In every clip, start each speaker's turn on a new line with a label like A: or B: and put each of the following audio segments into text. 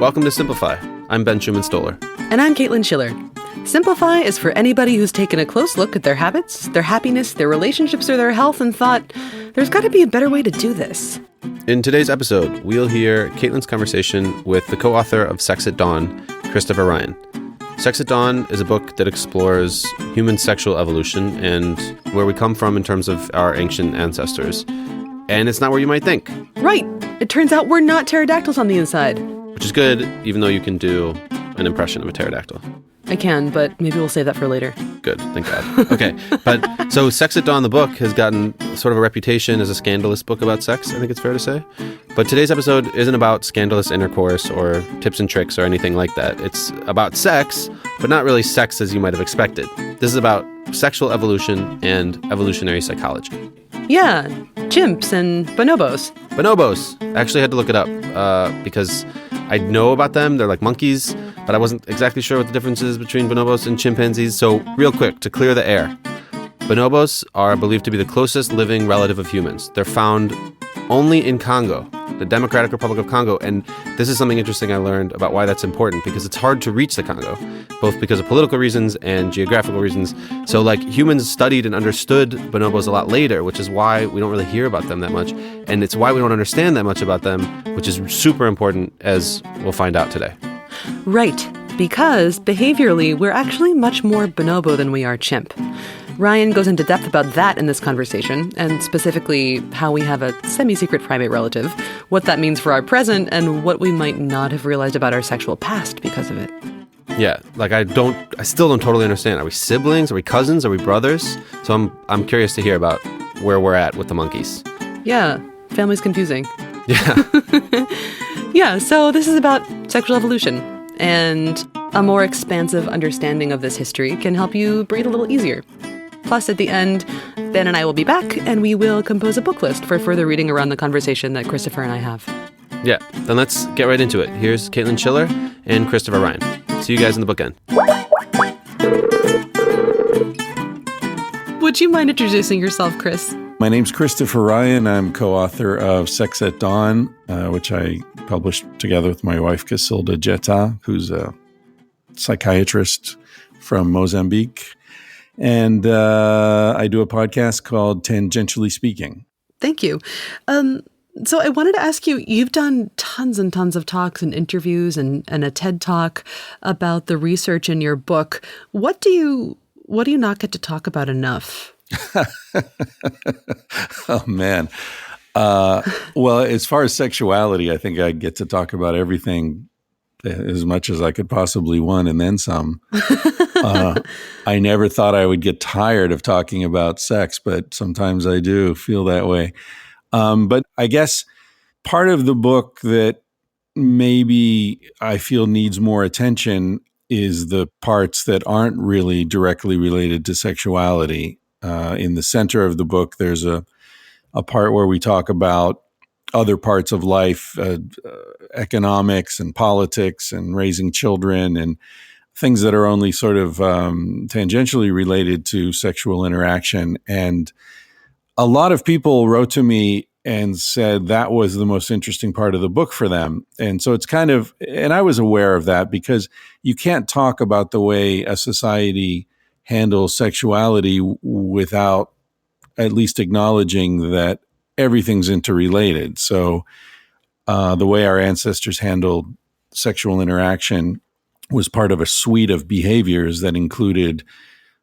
A: Welcome to Simplify. I'm Ben Schuman-Stoler.
B: And I'm Caitlin Schiller. Simplify is for anybody who's taken a close look at their habits, their happiness, their relationships, or their health and thought, there's got to be a better way to do this.
A: In today's episode, we'll hear Caitlin's conversation with the co-author of Sex at Dawn, Christopher Ryan. Sex at Dawn is a book that explores human sexual evolution and where we come from in terms of our ancient ancestors. And it's not where you might think.
B: Right. It turns out we're not pterodactyls on the inside.
A: Which is good, even though you can do an impression of a pterodactyl.
B: I can, but maybe we'll save that for later.
A: Good, thank God. Okay, but so Sex at Dawn, the book, has gotten sort of a reputation as a scandalous book about sex, I think it's fair to say. But today's episode isn't about scandalous intercourse or tips and tricks or anything like that. It's about sex, but not really sex as you might have expected. This is about sexual evolution and evolutionary psychology.
B: Yeah, chimps and bonobos.
A: Bonobos. I actually had to look it up because I know about them. They're like monkeys, but I wasn't exactly sure what the difference is between bonobos and chimpanzees. So real quick, to clear the air, bonobos are believed to be the closest living relative of humans. They're found only in Congo, the Democratic Republic of Congo. And this is something interesting I learned about why that's important, because it's hard to reach the Congo, both because of political reasons and geographical reasons. So like humans studied and understood bonobos a lot later, which is why we don't really hear about them that much. And it's why we don't understand that much about them, which is super important, as we'll find out today.
B: Right, because behaviorally, we're actually much more bonobo than we are chimp. Ryan goes into depth about that in this conversation, and specifically how we have a semi-secret primate relative, what that means for our present, and what we might not have realized about our sexual past because of it.
A: Yeah, like I still don't totally understand. Are we siblings? Are we cousins? Are we brothers? So I'm curious to hear about where we're at with the monkeys.
B: Yeah, family's confusing.
A: Yeah.
B: Yeah, so this is about sexual evolution, and a more expansive understanding of this history can help you breathe a little easier. Plus, at the end, Ben and I will be back, and we will compose a book list for further reading around the conversation that Christopher and I have. Yeah,
A: then let's get right into it. Here's Caitlin Schiller and Christopher Ryan. See you guys in the bookend.
B: Would you mind introducing yourself, Chris?
C: My name's Christopher Ryan. I'm co-author of Sex at Dawn, which I published together with my wife, Cacilda, Jethá, who's a psychiatrist from Mozambique. And I do a podcast called Tangentially Speaking.
B: Thank you. So I wanted to ask you, you've done tons and tons of talks and interviews and a TED Talk about the research in your book. What do you not get to talk about enough?
C: Oh, man. Well, as far as sexuality, I think I get to talk about everything as much as I could possibly want, and then some. I never thought I would get tired of talking about sex, but sometimes I do feel that way. But I guess part of the book that maybe I feel needs more attention is the parts that aren't really directly related to sexuality. In the center of the book, there's a part where we talk about other parts of life, economics and politics and raising children and things that are only sort of tangentially related to sexual interaction. And a lot of people wrote to me and said that was the most interesting part of the book for them. And so it's kind of, and I was aware of that, because you can't talk about the way a society handles sexuality without at least acknowledging that everything's interrelated. So the way our ancestors handled sexual interaction was part of a suite of behaviors that included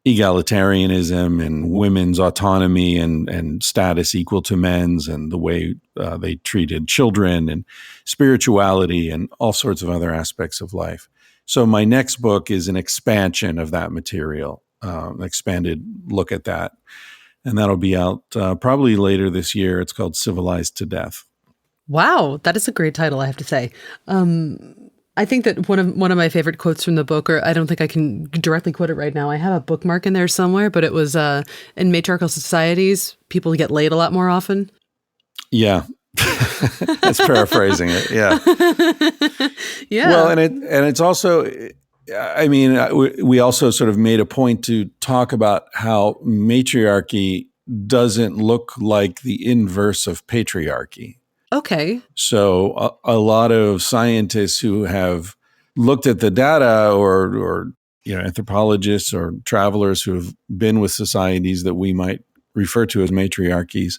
C: egalitarianism and women's autonomy and status equal to men's, and the way they treated children and spirituality and all sorts of other aspects of life. So my next book is an expansion of that material, an expanded look at that. And that'll be out probably later this year. It's called Civilized to Death.
B: Wow, that is a great title, I have to say. I think that one of my favorite quotes from the book, or I don't think I can directly quote it right now. I have a bookmark in there somewhere, but it was in matriarchal societies, people get laid a lot more often.
C: Yeah. That's paraphrasing it. Yeah.
B: Yeah.
C: Well, and it's also, I mean, we also sort of made a point to talk about how matriarchy doesn't look like the inverse of patriarchy.
B: Okay.
C: So a lot of scientists who have looked at the data or anthropologists or travelers who have been with societies that we might refer to as matriarchies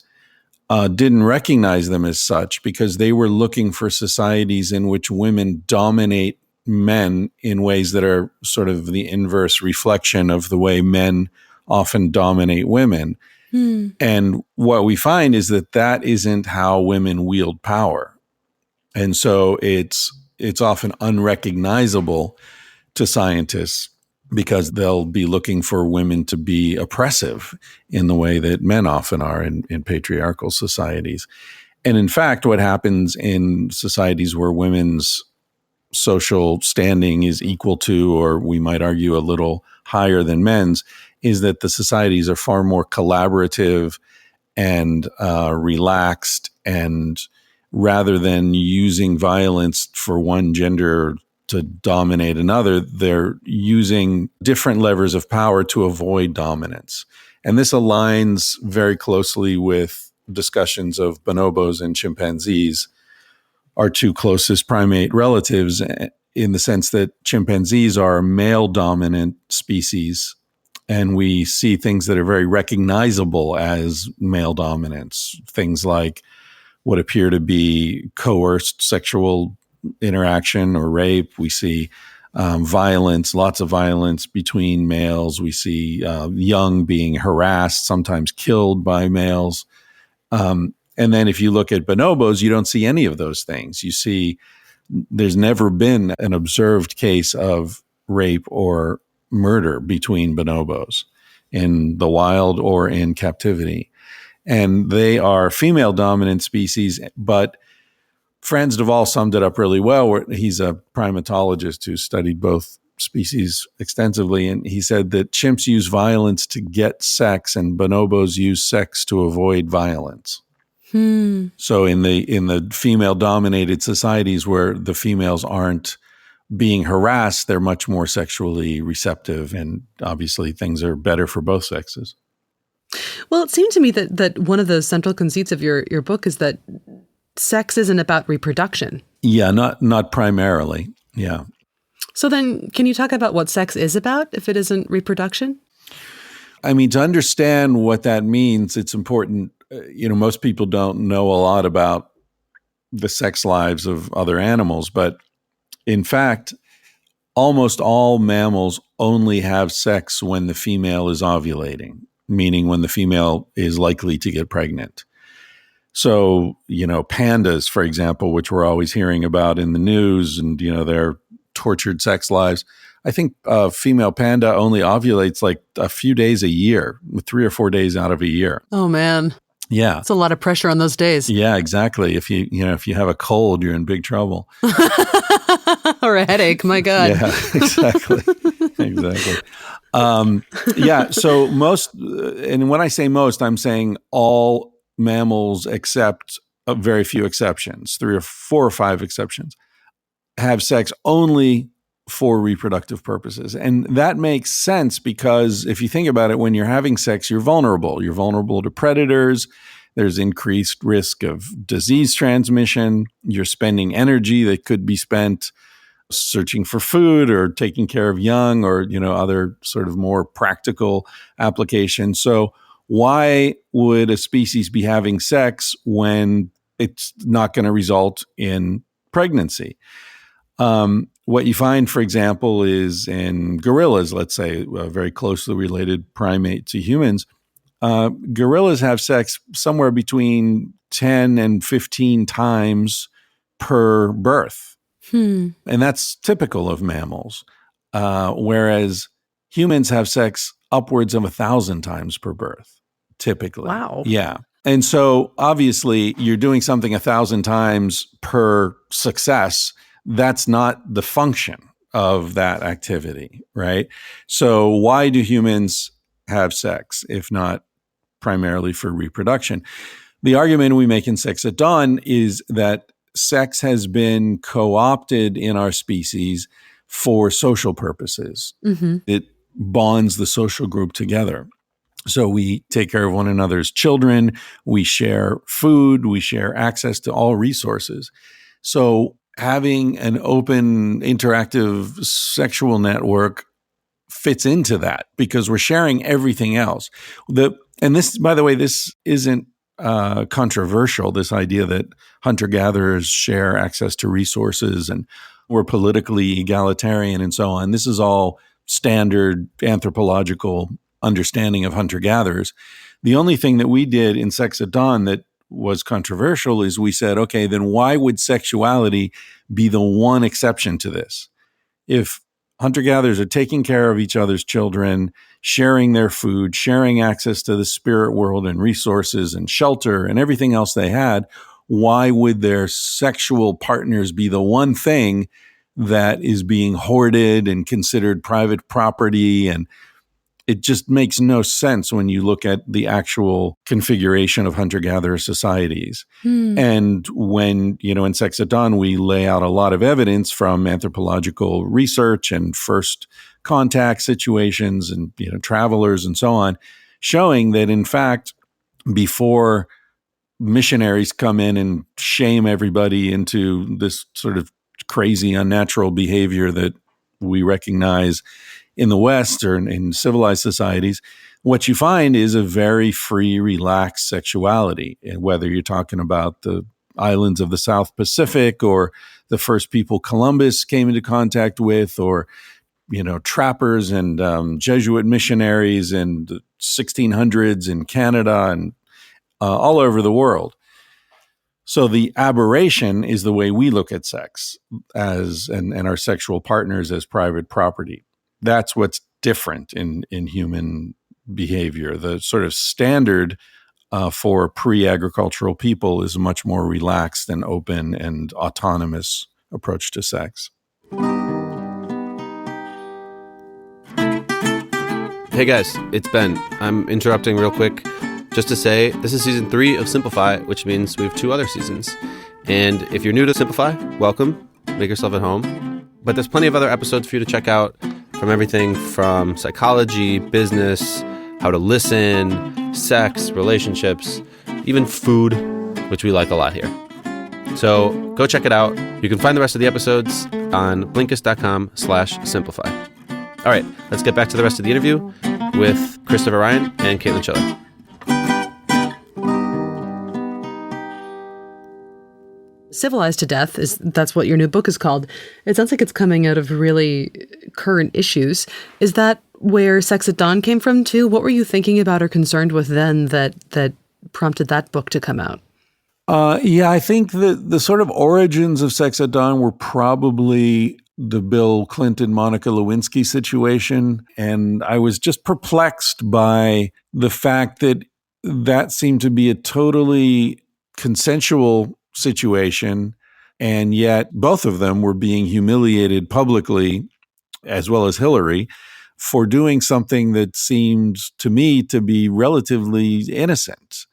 C: didn't recognize them as such because they were looking for societies in which women dominate men in ways that are sort of the inverse reflection of the way men often dominate women. And what we find is that isn't how women wield power. And so it's often unrecognizable to scientists because they'll be looking for women to be oppressive in the way that men often are in patriarchal societies. And in fact, what happens in societies where women's social standing is equal to, or we might argue a little higher than men's, is that the societies are far more collaborative and relaxed, and rather than using violence for one gender to dominate another, they're using different levers of power to avoid dominance. And this aligns very closely with discussions of bonobos and chimpanzees, our two closest primate relatives, in the sense that chimpanzees are male-dominant species, and we see things that are very recognizable as male dominance, things like what appear to be coerced sexual interaction or rape. We see violence, lots of violence between males. We see young being harassed, sometimes killed by males. And then if you look at bonobos, you don't see any of those things. You see there's never been an observed case of rape or murder between bonobos in the wild or in captivity. And they are female dominant species, but Franz de Waal summed it up really well. He's a primatologist who studied both species extensively, and he said that chimps use violence to get sex and bonobos use sex to avoid violence. So in the female dominated societies where the females aren't being harassed, they're much more sexually receptive, and obviously things are better for both sexes.
B: Well, it seemed to me that one of the central conceits of your book is that sex isn't about reproduction.
C: Yeah, not primarily. Yeah.
B: So then can you talk about what sex is about if it isn't reproduction?
C: I mean, to understand what that means, it's important. Most people don't know a lot about the sex lives of other animals, but in fact, almost all mammals only have sex when the female is ovulating, meaning when the female is likely to get pregnant. So, pandas, for example, which we're always hearing about in the news and, their tortured sex lives. I think a female panda only ovulates like a few days a year, 3 or 4 days out of a year.
B: Oh, man.
C: Yeah.
B: It's a lot of pressure on those days.
C: Yeah, exactly. If you have a cold, you're in big trouble.
B: Or a headache, my God.
C: Yeah, exactly. Exactly. So most, and when I say most, I'm saying all mammals except very few exceptions, 3 or 4 or 5 exceptions, have sex only for reproductive purposes. And that makes sense because if you think about it, when you're having sex, you're vulnerable. You're vulnerable to predators. There's increased risk of disease transmission. You're spending energy that could be spent searching for food or taking care of young or, other sort of more practical applications. So why would a species be having sex when it's not going to result in pregnancy? What you find, for example, is in gorillas, let's say, a very closely related primate to humans, gorillas have sex somewhere between 10 and 15 times per birth. And that's typical of mammals, whereas humans have sex upwards of 1,000 times per birth, typically.
B: Wow.
C: Yeah. And so obviously you're doing something 1,000 times per success. That's not the function of that activity, right? So why do humans have sex, if not primarily for reproduction? The argument we make in Sex at Dawn is that sex has been co-opted in our species for social purposes. Mm-hmm. It bonds the social group together. So we take care of one another's children, we share food, we share access to all resources. So having an open, interactive sexual network fits into that because we're sharing everything else. And this, by the way, this isn't controversial, this idea that hunter-gatherers share access to resources and we're politically egalitarian and so on. This is all standard anthropological understanding of hunter-gatherers. The only thing that we did in Sex at Dawn that was controversial is we said, okay, then why would sexuality be the one exception to this? If hunter-gatherers are taking care of each other's children, sharing their food, sharing access to the spirit world and resources and shelter and everything else they had, why would their sexual partners be the one thing that is being hoarded and considered private property? And it just makes no sense when you look at the actual configuration of hunter-gatherer societies. And when, in Sex at Dawn, we lay out a lot of evidence from anthropological research and first contact situations and, travelers and so on, showing that in fact, before missionaries come in and shame everybody into this sort of crazy, unnatural behavior that we recognize in the West or in civilized societies, what you find is a very free, relaxed sexuality. And whether you're talking about the islands of the South Pacific or the first people Columbus came into contact with, or trappers and Jesuit missionaries in the 1600s in Canada and all over the world. So the aberration is the way we look at sex and our sexual partners as private property. That's what's different in human behavior. The sort of standard for pre-agricultural people is a much more relaxed and open and autonomous approach to sex.
A: Hey guys, it's Ben. I'm interrupting real quick just to say this is season 3 of Simplify, which means we have 2 other seasons. And if you're new to Simplify, welcome. Make yourself at home. But there's plenty of other episodes for you to check out, from everything from psychology, business, how to listen, sex, relationships, even food, which we like a lot here. So go check it out. You can find the rest of the episodes on Blinkist.com/simplify. All right, let's get back to the rest of the interview with Christopher Ryan and Caitlin Schiller.
B: Civilized to Death, that's what your new book is called. It sounds like it's coming out of really current issues. Is that where Sex at Dawn came from too? What were you thinking about or concerned with then that prompted that book to come out?
C: I think the sort of origins of Sex at Dawn were probably the Bill Clinton, Monica Lewinsky situation. And I was just perplexed by the fact that seemed to be a totally consensual situation. And yet both of them were being humiliated publicly, as well as Hillary, for doing something that seemed to me to be relatively innocent.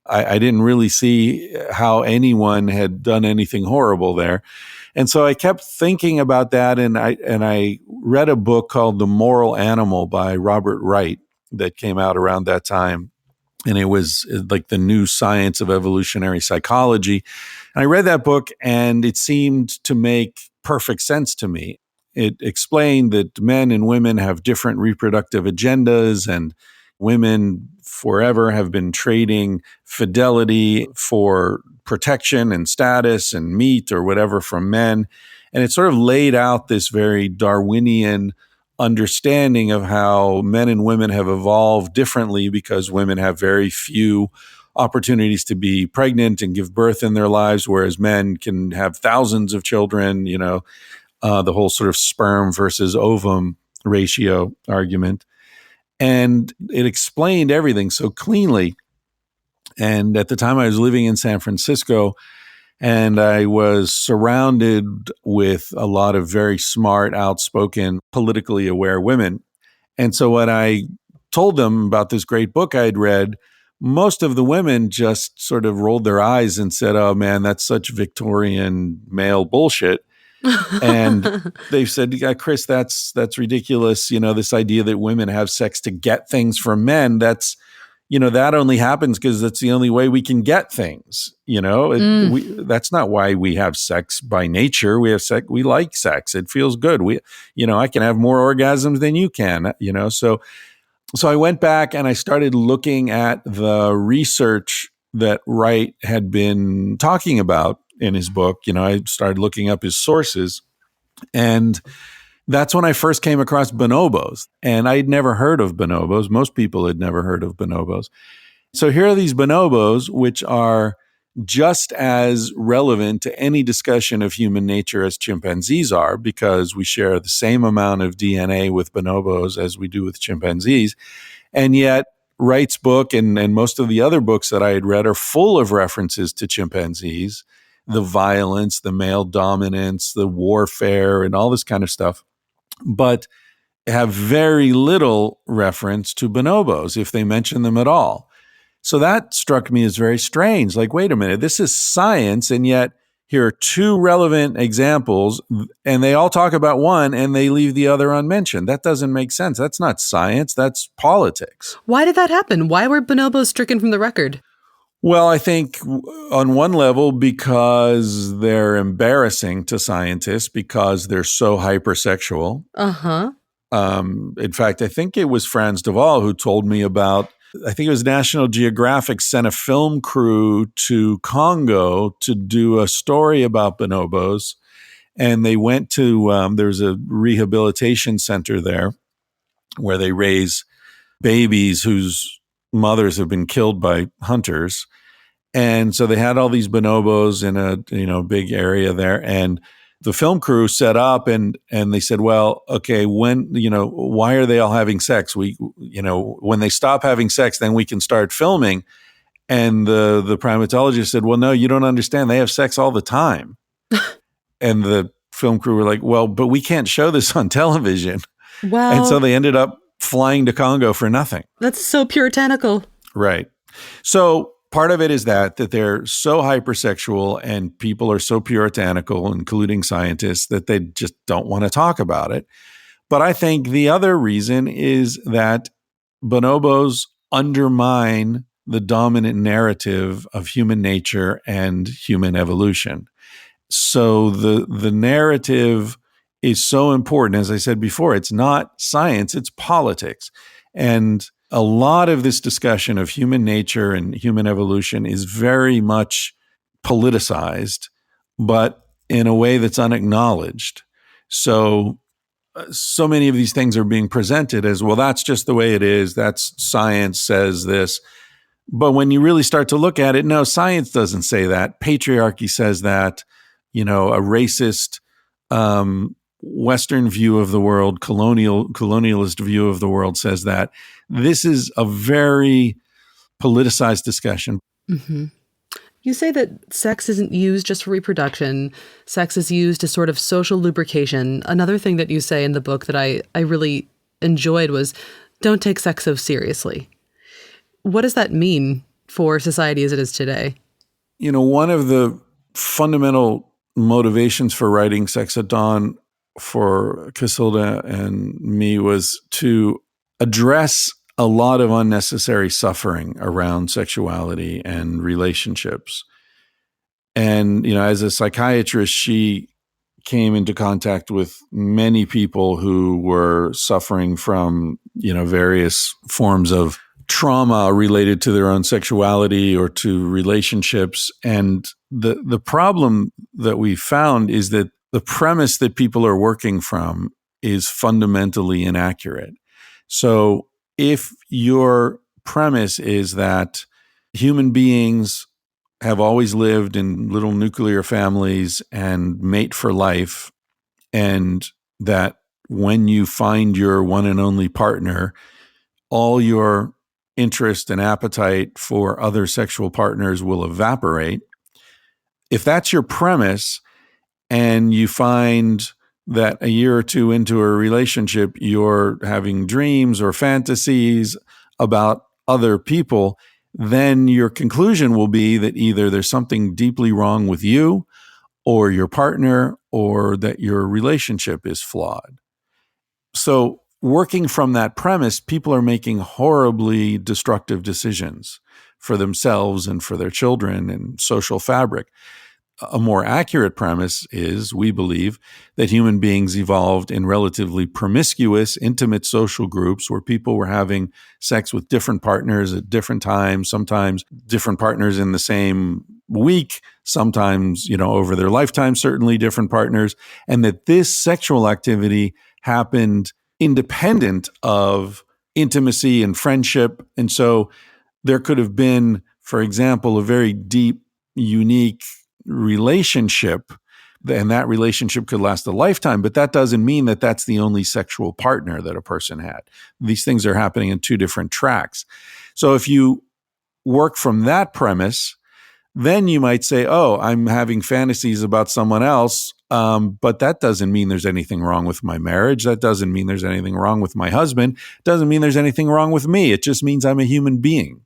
C: I didn't really see how anyone had done anything horrible there. And so I kept thinking about that, and I read a book called The Moral Animal by Robert Wright that came out around that time. And it was like the new science of evolutionary psychology. And I read that book, and it seemed to make perfect sense to me. It explained that men and women have different reproductive agendas, and women forever have been trading fidelity for protection and status and meat or whatever from men. And it sort of laid out this very Darwinian understanding of how men and women have evolved differently because women have very few opportunities to be pregnant and give birth in their lives, whereas men can have thousands of children, the whole sort of sperm versus ovum ratio argument. And it explained everything so cleanly. And at the time I was living in San Francisco, and I was surrounded with a lot of very smart, outspoken, politically aware women. And so when I told them about this great book I'd read, most of the women just sort of rolled their eyes and said, "Oh man, that's such Victorian male bullshit." And they've said, yeah, Chris, that's ridiculous. This idea that women have sex to get things from men, that only happens because that's the only way we can get things. That's not why we have sex by nature. We have sex. We like sex. It feels good. I can have more orgasms than you can, So I went back and I started looking at the research that Wright had been talking about in his book. I started looking up his sources, and that's when I first came across bonobos. And I'd never heard of bonobos. Most people had never heard of bonobos. So here are these bonobos, which are just as relevant to any discussion of human nature as chimpanzees are, because we share the same amount of DNA with bonobos as we do with chimpanzees. And yet, Wright's book and most of the other books that I had read are full of references to chimpanzees, the violence, the male dominance, the warfare, and all this kind of stuff, but have very little reference to bonobos, if they mention them at all. So that struck me as very strange. Like, wait a minute, this is science, and yet here are two relevant examples, and they all talk about one, and they leave the other unmentioned. That doesn't make sense. That's not science. That's politics.
B: Why did that happen? Why were bonobos stricken from the record?
C: Well, I think on one level, because they're embarrassing to scientists because they're so hypersexual.
B: Uh-huh.
C: In fact, I think it was Franz de Waal who told me about, I think it was National Geographic sent a film crew to Congo to do a story about bonobos. And they went to, there's a rehabilitation center there where they raise babies whose mothers have been killed by hunters. And so they had all these bonobos in a big area there. And the film crew set up and they said, well, okay, why are they all having sex? When they stop having sex, then we can start filming. And the primatologist said, well, no, you don't understand. They have sex all the time. And the film crew were like, well, but we can't show this on television.
B: Well,
C: and so they ended up flying to Congo for nothing.
B: That's so puritanical.
C: Right. So part of it is that they're so hypersexual and people are so puritanical, including scientists, that they just don't want to talk about it. But I think the other reason is that bonobos undermine the dominant narrative of human nature and human evolution. So the narrative is so important. As I said before, it's not science, it's politics. And a lot of this discussion of human nature and human evolution is very much politicized, but in a way that's unacknowledged. So many of these things are being presented as, well, that's just the way it is. That's science says this. But when you really start to look at it, no, science doesn't say that. Patriarchy says that. A racist Western view of the world, colonialist view of the world says that. This is a very politicized discussion.
B: Mm-hmm. You say that sex isn't used just for reproduction. Sex is used as sort of social lubrication. Another thing that you say in the book that I really enjoyed was, don't take sex so seriously. What does that mean for society as it is today?
C: One of the fundamental motivations for writing Sex at Dawn for Cacilda and me was to address a lot of unnecessary suffering around sexuality and relationships. And, as a psychiatrist, she came into contact with many people who were suffering from, various forms of trauma related to their own sexuality or to relationships. And the problem that we found is that the premise that people are working from is fundamentally inaccurate. So if your premise is that human beings have always lived in little nuclear families and mate for life, and that when you find your one and only partner, all your interest and appetite for other sexual partners will evaporate. If that's your premise, and you find that a year or two into a relationship, you're having dreams or fantasies about other people, then your conclusion will be that either there's something deeply wrong with you, or your partner, or that your relationship is flawed. So working from that premise, people are making horribly destructive decisions for themselves and for their children and social fabric. A more accurate premise is, we believe, that human beings evolved in relatively promiscuous, intimate social groups where people were having sex with different partners at different times, sometimes different partners in the same week, sometimes, over their lifetime, certainly different partners, and that this sexual activity happened independent of intimacy and friendship. And so there could have been, for example, a very deep, unique relationship, and that relationship could last a lifetime, but that doesn't mean that that's the only sexual partner that a person had. These things are happening in two different tracks. So if you work from that premise, then you might say, oh, I'm having fantasies about someone else, but that doesn't mean there's anything wrong with my marriage. That doesn't mean there's anything wrong with my husband. It doesn't mean there's anything wrong with me. It just means I'm a human being.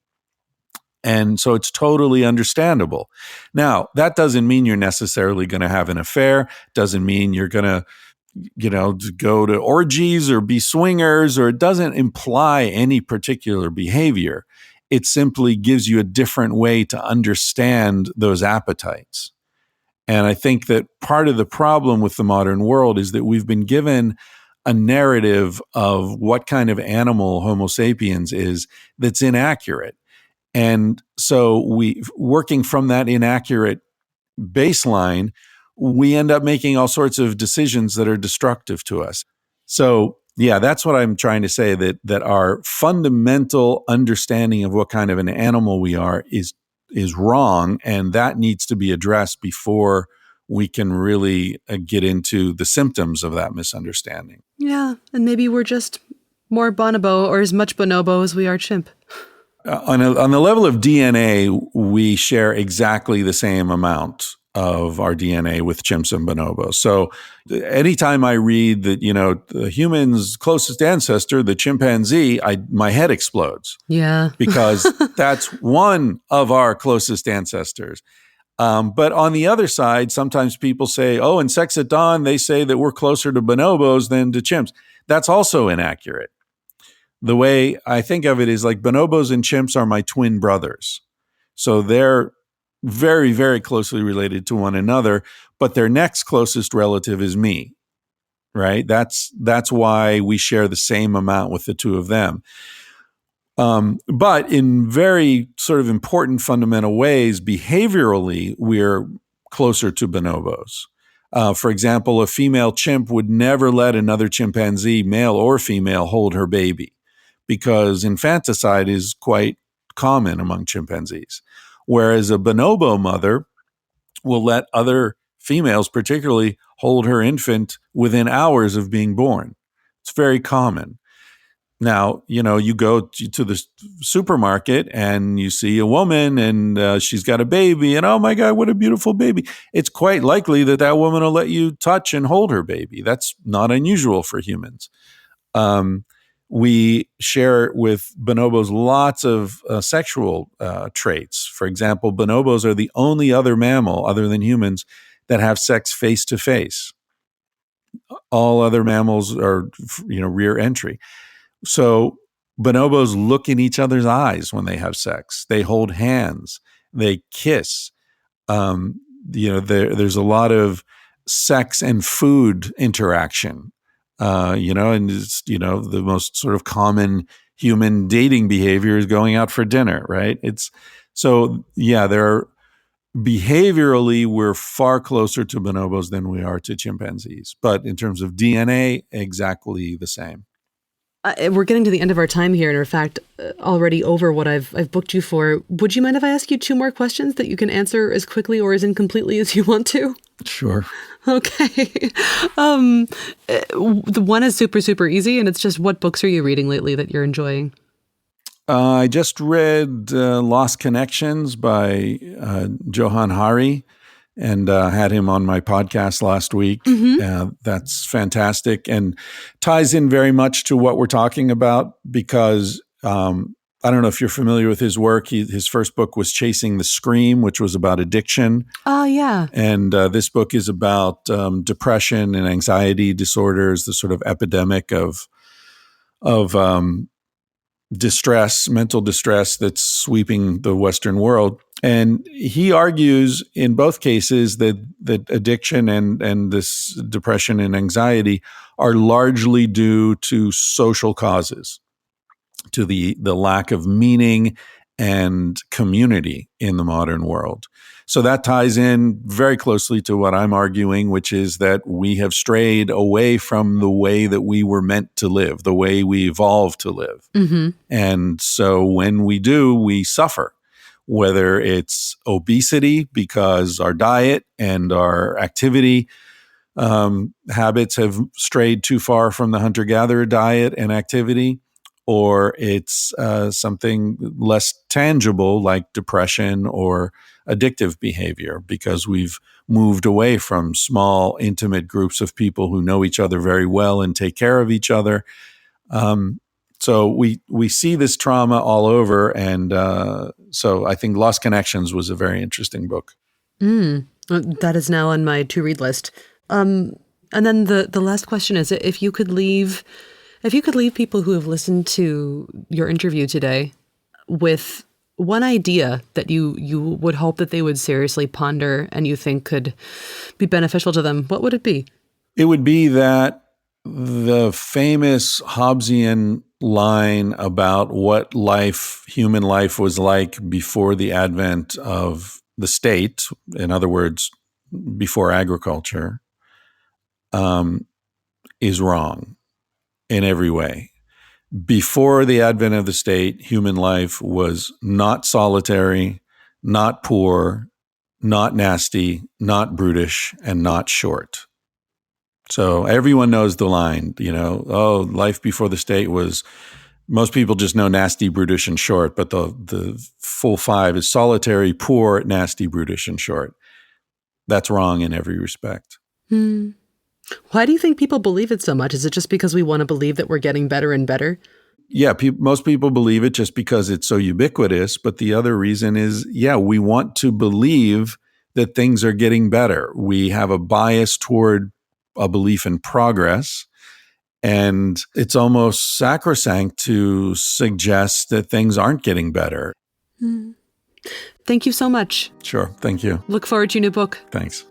C: And so it's totally understandable. Now, that doesn't mean you're necessarily going to have an affair. Doesn't mean you're going to, go to orgies or be swingers, or it doesn't imply any particular behavior. It simply gives you a different way to understand those appetites. And I think that part of the problem with the modern world is that we've been given a narrative of what kind of animal Homo sapiens is that's inaccurate. And so working from that inaccurate baseline, we end up making all sorts of decisions that are destructive to us. So yeah, that's what I'm trying to say, that our fundamental understanding of what kind of an animal we are is wrong, and that needs to be addressed before we can really get into the symptoms of that misunderstanding.
B: Yeah, and maybe we're just more bonobo, or as much bonobo as we are chimp.
C: On the level of DNA, we share exactly the same amount of our DNA with chimps and bonobos. So anytime I read that, the human's closest ancestor, the chimpanzee, my head explodes.
B: Yeah.
C: Because that's one of our closest ancestors. But on the other side, sometimes people say, oh, in Sex at Dawn, they say that we're closer to bonobos than to chimps. That's also inaccurate. The way I think of it is like bonobos and chimps are my twin brothers. So they're very, very closely related to one another, but their next closest relative is me, right? That's why we share the same amount with the two of them. But in very sort of important fundamental ways, behaviorally, we're closer to bonobos. For example, a female chimp would never let another chimpanzee, male or female, hold her baby, because infanticide is quite common among chimpanzees. Whereas a bonobo mother will let other females particularly hold her infant within hours of being born. It's very common. Now, you go to the supermarket and you see a woman and she's got a baby, and oh my God, what a beautiful baby. It's quite likely that woman will let you touch and hold her baby. That's not unusual for humans. We share with bonobos lots of sexual traits. For example, bonobos are the only other mammal other than humans that have sex face to face. All other mammals are, rear entry. So bonobos look in each other's eyes when they have sex. They hold hands. They kiss. There's a lot of sex and food interaction. And it's, the most sort of common human dating behavior is going out for dinner, right? Behaviorally, we're far closer to bonobos than we are to chimpanzees. But in terms of DNA, exactly the same.
B: We're getting to the end of our time here, and in fact, already over what I've booked you for. Would you mind if I ask you two more questions that you can answer as quickly or as incompletely as you want to?
C: Sure.
B: Okay. The one is super, super easy, and it's just, what books are you reading lately that you're enjoying?
C: I just read Lost Connections by Johann Hari, and had him on my podcast last week. Mm-hmm. That's fantastic and ties in very much to what we're talking about, because I don't know if you're familiar with his work. His first book was Chasing the Scream, which was about addiction.
B: Oh, yeah.
C: And this book is about depression and anxiety disorders, the sort of epidemic of distress, mental distress that's sweeping the Western world. And he argues in both cases that addiction and this depression and anxiety are largely due to social causes, to the lack of meaning and community in the modern world. So that ties in very closely to what I'm arguing, which is that we have strayed away from the way that we were meant to live, the way we evolved to live.
B: Mm-hmm.
C: And so when we do, we suffer, whether it's obesity because our diet and our activity habits have strayed too far from the hunter-gatherer diet and activity, or it's something less tangible like depression or addictive behavior because we've moved away from small, intimate groups of people who know each other very well and take care of each other. So we see this trauma all over, and so I think Lost Connections was a very interesting book.
B: That is now on my to-read list. And then the last question is, if you could leave people who have listened to your interview today with one idea that you would hope that they would seriously ponder and you think could be beneficial to them, what would it be?
C: It would be that the famous Hobbesian line about what human life was like before the advent of the state, in other words, before agriculture, is wrong in every way. Before the advent of the state, human life was not solitary, not poor, not nasty, not brutish, and not short. So everyone knows the line, life before the state was, most people just know nasty, brutish, and short, but the full five is solitary, poor, nasty, brutish, and short. That's wrong in every respect.
B: Why do you think people believe it so much? Is it just because we want to believe that we're getting better and better?
C: Yeah, most people believe it just because it's so ubiquitous. But the other reason is, we want to believe that things are getting better. We have a bias toward a belief in progress. And it's almost sacrosanct to suggest that things aren't getting better.
B: Thank you so much.
C: Sure. Thank you.
B: Look forward to your new book.
C: Thanks.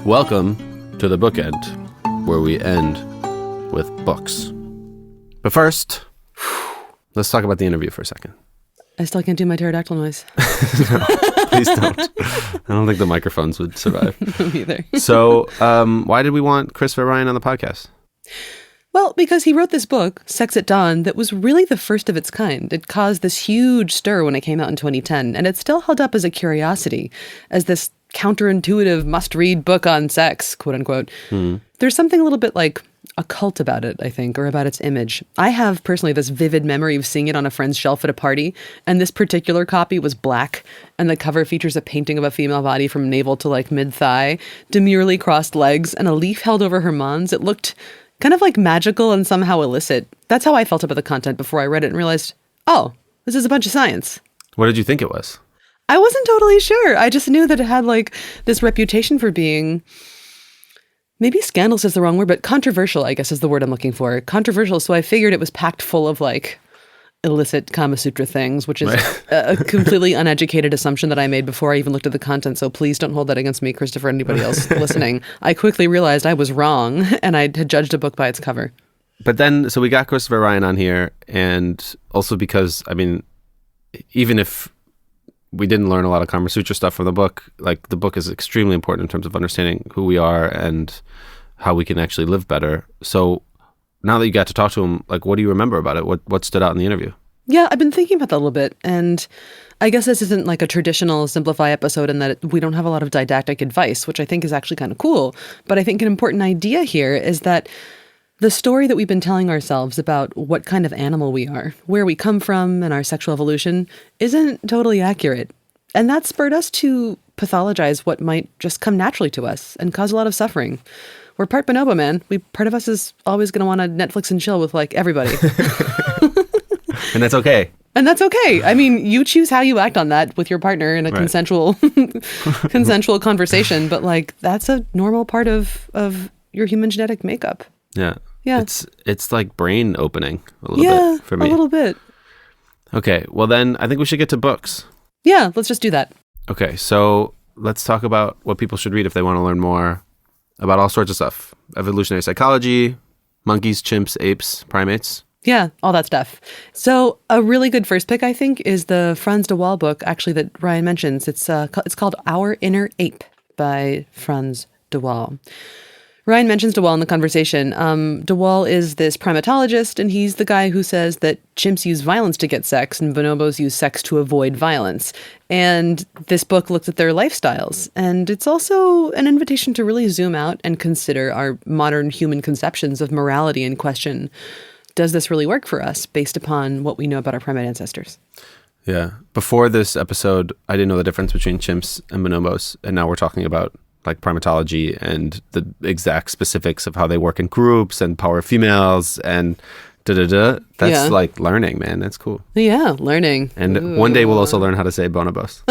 A: Welcome to the bookend, where we end with books. But first, let's talk about the interview for a second.
B: I still can't do my pterodactyl noise.
A: No, please don't. I don't think the microphones would survive.
B: Me either.
A: So, why did we want Christopher Ryan on the podcast?
B: Well, because he wrote this book, Sex at Dawn, that was really the first of its kind. It caused this huge stir when it came out in 2010, and it's still held up as a curiosity, as this counterintuitive must-read book on sex, quote unquote. There's something a little bit like a cult about it, I think, or about its image. I have personally this vivid memory of seeing it on a friend's shelf at a party, and this particular copy was black, and the cover features a painting of a female body from navel to like mid-thigh, demurely crossed legs, and a leaf held over her mons. It looked kind of like magical and somehow illicit. That's how I felt about the content before I read it and realized, oh, this is a bunch of science.
A: What did you think it was?
B: I wasn't totally sure. I just knew that it had like this reputation for being, maybe scandalous is the wrong word, but controversial, I guess is the word I'm looking for. Controversial. So I figured it was packed full of like illicit Kama Sutra things, which is a completely uneducated assumption that I made before I even looked at the content. So please don't hold that against me, Christopher, or anybody else listening. I quickly realized I was wrong and I had judged a book by its cover.
A: But then, so we got Christopher Ryan on here, and also because, I mean, even if we didn't learn a lot of Kama Sutra stuff from the book, like the book is extremely important in terms of understanding who we are and how we can actually live better. So now that you got to talk to him, like, what do you remember about it? What stood out in the interview?
B: Yeah, I've been thinking about that a little bit. And I guess this isn't like a traditional Simplify episode in that we don't have a lot of didactic advice, which I think is actually kind of cool. But I think an important idea here is that the story that we've been telling ourselves about what kind of animal we are, where we come from, and our sexual evolution isn't totally accurate. And that spurred us to pathologize what might just come naturally to us and cause a lot of suffering. We're part bonobo, man. Part of us is always going to want to Netflix and chill with like everybody.
A: And that's okay.
B: And that's okay. I mean, you choose how you act on that with your partner in a consensual conversation, but like that's a normal part of your human genetic makeup.
A: Yeah.
B: Yeah.
A: It's like brain opening a little bit for me.
B: A little bit.
A: Okay. Well, then I think we should get to books.
B: Yeah, let's just do that.
A: Okay. So let's talk about what people should read if they want to learn more about all sorts of stuff. Evolutionary psychology, monkeys, chimps, apes, primates.
B: Yeah, all that stuff. So a really good first pick, I think, is the Franz de Waal book, actually, that Ryan mentions. It's called Our Inner Ape by Franz de Waal. Ryan mentions de Waal in the conversation. De Waal is this primatologist, and he's the guy who says that chimps use violence to get sex and bonobos use sex to avoid violence. And this book looks at their lifestyles. And it's also an invitation to really zoom out and consider our modern human conceptions of morality and question, does this really work for us based upon what we know about our primate ancestors?
A: Yeah. Before this episode, I didn't know the difference between chimps and bonobos. And now we're talking about like primatology and the exact specifics of how they work in groups and power females and That's like learning, man. That's cool.
B: Yeah, learning.
A: And one day we'll also learn how to say bonobos.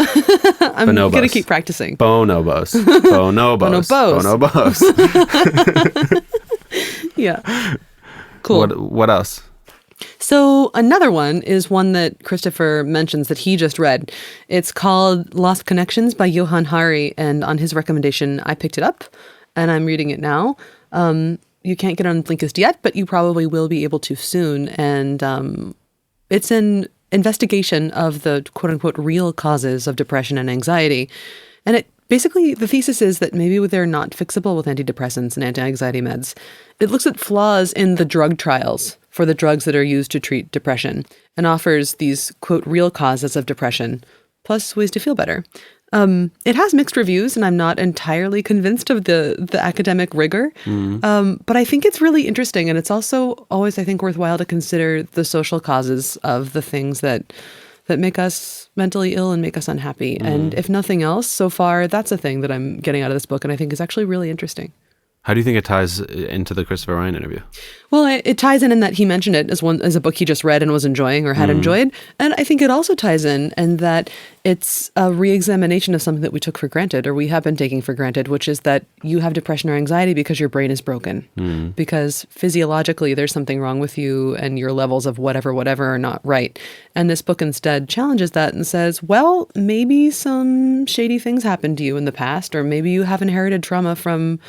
B: I'm going to keep practicing.
A: Bonobos. Bonobos.
B: Bonobos. Yeah. Cool.
A: What else?
B: So another one is one that Christopher mentions that he just read. It's called Lost Connections by Johann Hari. And on his recommendation, I picked it up and I'm reading it now. You can't get on Blinkist yet, but you probably will be able to soon. And it's an investigation of the quote unquote real causes of depression and anxiety. And it basically, the thesis is that maybe they're not fixable with antidepressants and anti-anxiety meds. It looks at flaws in the drug trials for the drugs that are used to treat depression and offers these, quote, real causes of depression, plus ways to feel better. It has mixed reviews, and I'm not entirely convinced of the academic rigor. But I think it's really interesting, and it's also always, I think, worthwhile to consider the social causes of the things that make us mentally ill and make us unhappy. And if nothing else, so far, that's a thing that I'm getting out of this book, and I think is actually really interesting.
A: How do you think it ties into the Christopher Ryan interview?
B: Well, it ties in that he mentioned it as a book he just read and was enjoying or had enjoyed. And I think it also ties in that it's a re-examination of something that we took for granted or we have been taking for granted, which is that you have depression or anxiety because your brain is broken. Because physiologically there's something wrong with you and your levels of whatever are not right. And this book instead challenges that and says, well, maybe some shady things happened to you in the past, or maybe you have inherited trauma from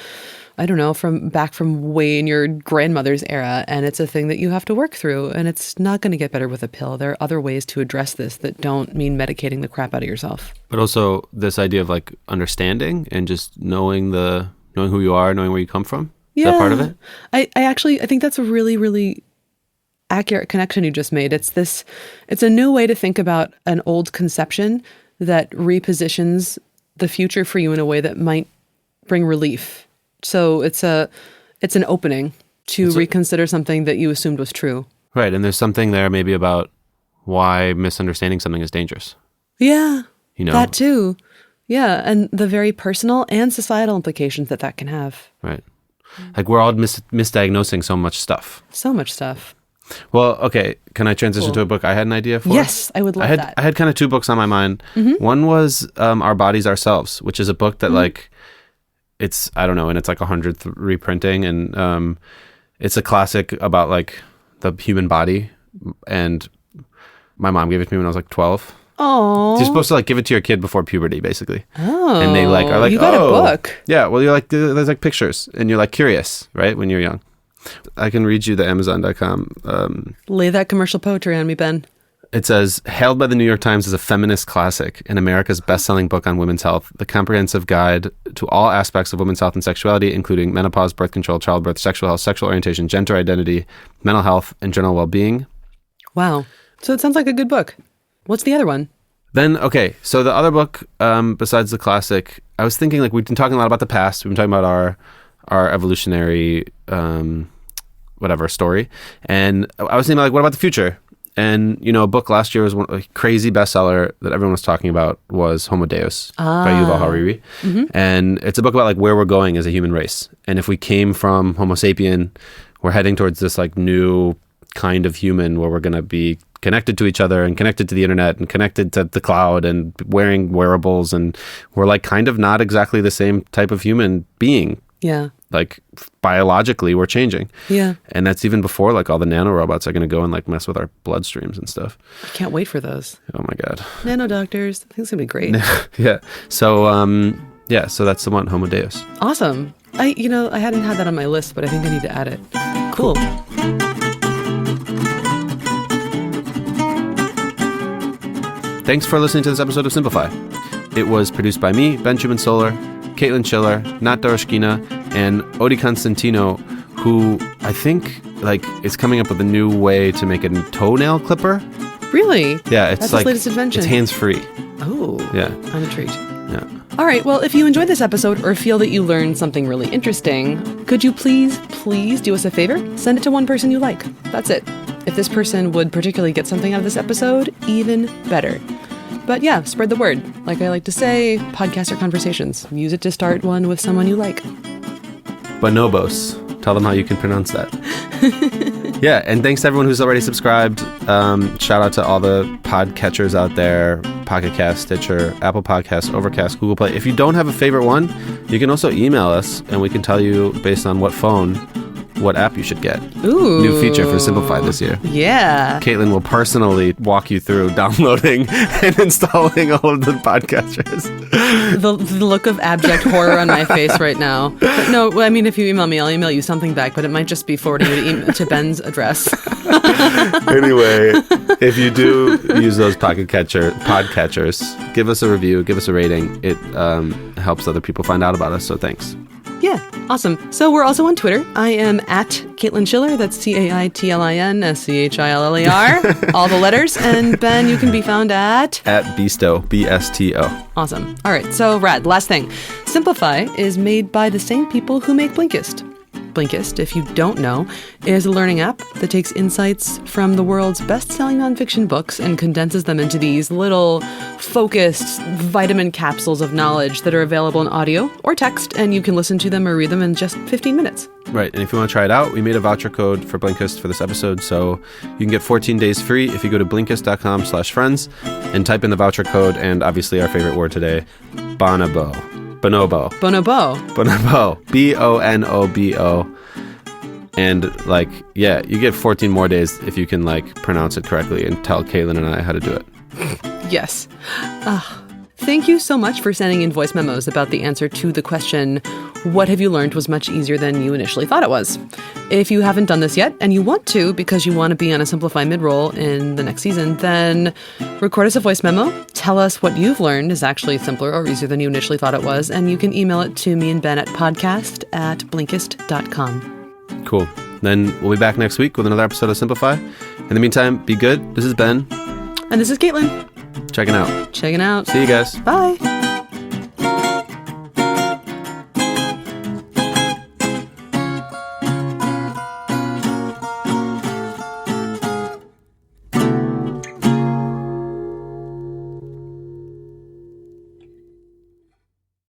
B: way in your grandmother's era, and it's a thing that you have to work through, and it's not going to get better with a pill. There are other ways to address this that don't mean medicating the crap out of yourself.
A: But also this idea of like understanding and just knowing who you are, knowing where you come from. Is that part of it?
B: I think that's a really, really accurate connection you just made. It's a new way to think about an old conception that repositions the future for you in a way that might bring relief. So it's an opening to reconsider something that you assumed was true.
A: Right. And there's something there maybe about why misunderstanding something is dangerous.
B: Yeah. That
A: too.
B: too. Yeah. And the very personal and societal implications that can have.
A: Right. Like we're all misdiagnosing so much stuff.
B: So much stuff.
A: Well, okay. Can I transition to a book I had an idea for?
B: Yes, I would love that.
A: I had kind of two books on my mind. One was Our Bodies, Ourselves, which is a book that like, it's, I don't know, and it's like 100th reprinting, and it's a classic about like the human body, and my mom gave it to me when I was like 12.
B: Oh,
A: you're supposed to like give it to your kid before puberty, basically.
B: Oh,
A: and they like are like,
B: you got a book.
A: Yeah, well, you're like, there's like pictures, and you're like curious, right, when you're young. I can read you the Amazon.com.
B: Lay that commercial poetry on me, Ben.
A: It says, hailed by the New York Times as a feminist classic and America's best-selling book on women's health, the comprehensive guide to all aspects of women's health and sexuality, including menopause, birth control, childbirth, sexual health, sexual orientation, gender identity, mental health, and general well-being.
B: Wow. So it sounds like a good book. What's the other one?
A: Then, okay, so the other book, besides the classic, I was thinking, like, we've been talking a lot about the past. We've been talking about our evolutionary, story. And I was thinking, like, what about the future? And, a book last year was a crazy bestseller that everyone was talking about was Homo Deus by Yuval Harari. And it's a book about like where we're going as a human race. And if we came from Homo sapien, we're heading towards this like new kind of human where we're going to be connected to each other and connected to the internet and connected to the cloud and wearing wearables. And we're like kind of not exactly the same type of human being.
B: Yeah.
A: Like biologically we're changing.
B: Yeah.
A: And that's even before like all the nanorobots are going to go and like mess with our bloodstreams and stuff.
B: I can't wait for those.
A: Oh my God.
B: Nano doctors. I think it's going to be great.
A: Yeah. So, so that's the one, Homo Deus.
B: Awesome. I hadn't had that on my list, but I think I need to add it. Cool.
A: Thanks for listening to this episode of Simplify. It was produced by me, Ben Schuman-Stoler, Caitlin Schiller, Nat Doroshkina, and Odi Constantino, who I think like is coming up with a new way to make a toenail clipper.
B: Really?
A: Yeah, it's
B: That's
A: like
B: his latest invention.
A: It's hands-free.
B: Oh.
A: Yeah.
B: I'm intrigued.
A: Yeah.
B: All right. Well, if you enjoyed this episode or feel that you learned something really interesting, could you please do us a favor? Send it to one person you like. That's it. If this person would particularly get something out of this episode, even better. But yeah, spread the word. Like I like to say, podcasts are conversations. Use it to start one with someone you like.
A: Bonobos. Tell them how you can pronounce that. Yeah, and thanks to everyone who's already subscribed. Shout out to all the podcatchers out there, Pocket Cast, Stitcher, Apple Podcasts, Overcast, Google Play. If you don't have a favorite one, you can also email us, and we can tell you based on what phone, what app you should get.
B: Ooh.
A: New feature for Simplify this year.
B: Yeah.
A: Caitlin will personally walk you through downloading and installing all of the podcatchers.
B: The look of abject horror on my face right now. But no, I mean, if you email me, I'll email you something back, but it might just be forwarding you to Ben's address.
A: Anyway, if you do use those podcatchers, give us a review, give us a rating. It helps other people find out about us, so thanks.
B: Yeah, awesome. So we're also on Twitter. I am at Caitlin Schiller. That's CAITLINSCHILLER. All the letters. And Ben, you can be found at
A: Besto, BSTO.
B: Awesome. All right, so rad. Last thing. Simplify is made by the same people who make Blinkist. Blinkist, if you don't know, is a learning app that takes insights from the world's best-selling nonfiction books and condenses them into these little focused vitamin capsules of knowledge that are available in audio or text, and you can listen to them or read them in just 15 minutes.
A: Right, and if you want to try it out, we made a voucher code for Blinkist for this episode, so you can get 14 days free if you go to Blinkist.com/friends and type in the voucher code and obviously our favorite word today, Bonobo. Bonobo.
B: Bonobo.
A: Bonobo. Bonobo. And you get 14 more days if you can pronounce it correctly and tell Caitlin and I how to do it.
B: Yes. Thank you so much for sending in voice memos about the answer to the question, what have you learned was much easier than you initially thought it was? If you haven't done this yet and you want to because you want to be on a Simplify mid-roll in the next season, then record us a voice memo. Tell us what you've learned is actually simpler or easier than you initially thought it was, and you can email it to me and Ben at podcast@blinkist.com.
A: Cool. Then we'll be back next week with another episode of Simplify. In the meantime, be good. This is Ben.
B: And this is Caitlin.
A: Checking out.
B: Checking out.
A: See you guys.
B: Bye.